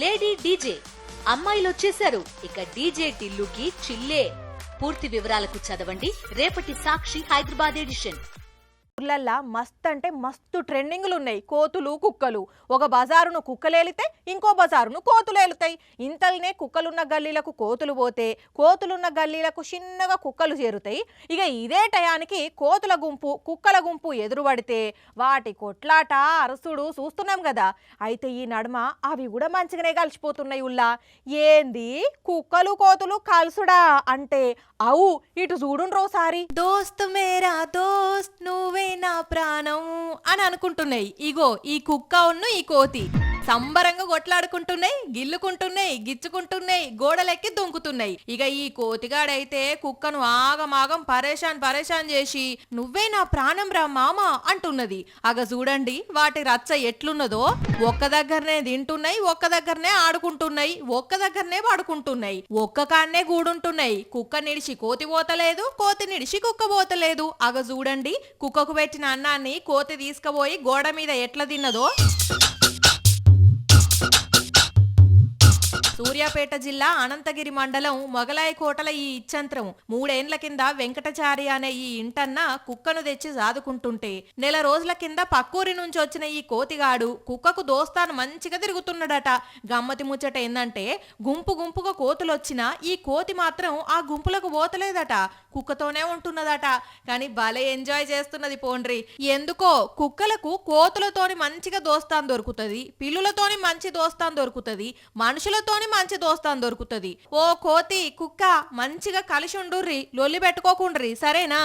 Lady DJ అమ్మాయిలు వచ్చేశారు. ఇక డీజే టిల్లుకి చిల్లే. పూర్తి వివరాలకు చదవండి రేపటి సాక్షి హైదరాబాద్ ఎడిషన్. ఊర్లల్లా మస్త్ అంటే మస్తు ట్రెండింగ్లు ఉన్నాయి. కోతులు కుక్కలు. ఒక బజారును కుక్కలేలితే ఇంకో బజారును కోతులేలుతాయి. ఇంతల్నే కుక్కలున్న గల్లీలకు కోతులు పోతే కోతులున్న గల్లీలకు చిన్నగా కుక్కలు చేరుతాయి. ఇక ఇదే టయానికి కోతుల గుంపు కుక్కల గుంపు ఎదురుపడితే వాటి కొట్లాట అరసుడు చూస్తున్నాం కదా. అయితే ఈ నడుమ అవి కూడా మంచిగానే కలిసిపోతున్నాయి. ఉల్లా ఏంది కుక్కలు కోతులు కలుసుడా అంటే అవు ఇటు చూడుండ్రోసారి. దోస్త్ మేరా దోస్త్ నువ్వే నా ప్రాణం అని అనుకుంటున్నాయి. ఇగో ఈ కుక్క ఉన్ను ఈ కోతి సంబరంగా కొట్లాడుకుంటున్నాయి, గిల్లుకుంటున్నాయి, గిచ్చుకుంటున్నాయి, గోడలెక్కి దుంకుతున్నాయి. ఇక ఈ కోతిగాడైతే కుక్కను ఆగమాగం పరేషాన్ చేసి నువ్వే నా ప్రాణం రా మామ అంటున్నది. అగ చూడండి వాటి రచ్చ ఎట్లున్నదో. ఒక్క దగ్గరనే తింటున్నాయి, ఒక్క దగ్గరనే ఆడుకుంటున్నాయి, ఒక్క దగ్గరనే పడుకుంటున్నాయి, ఒక్క కాన్నే గూడుంటున్నాయి. కుక్క నిడిచి కోతి పోతలేదు, కోతి నిడిచి కుక్క పోతలేదు. అగ చూడండి కుక్కకు పెట్టిన అన్నాన్ని కోతి తీసుకుపోయి గోడ మీద ఎట్లా తిన్నదో. సూర్యాపేట జిల్లా అనంతగిరి మండలం మొగలాయకోటల ఈ ఇచ్చంత్రం 3 ఏండ్ల కింద వెంకటచారి అనే ఈ ఇంటన్న కుక్కను తెచ్చి సాదుకుంటుంటే నెల రోజుల కింద పక్కూరి నుంచి వచ్చిన ఈ కోతిగాడు కుక్కకు దోస్తాను మంచిగా తిరుగుతున్నాడట. గమ్మతి ముచ్చట ఏందంటే గుంపుగా కోతులొచ్చినా ఈ కోతి మాత్రం ఆ గుంపులకు పోతలేదట, కుక్కతోనే ఉంటున్నదట. కానీ భలే ఎంజాయ్ చేస్తున్నది పోండ్రి. ఎందుకో కుక్కలకు కోతులతోని మంచిగా దోస్తాను దొరుకుతుంది, పిల్లులతోని మంచి దోస్తాను దొరుకుతుంది, మనుషులతోని మంచి దోస్తాను దొరుకుతుంది. ఓ కోతి కుక్క మంచిగా కలిసి ఉండుర్రి, లొల్లి పెట్టుకోకుండ్రి సరేనా.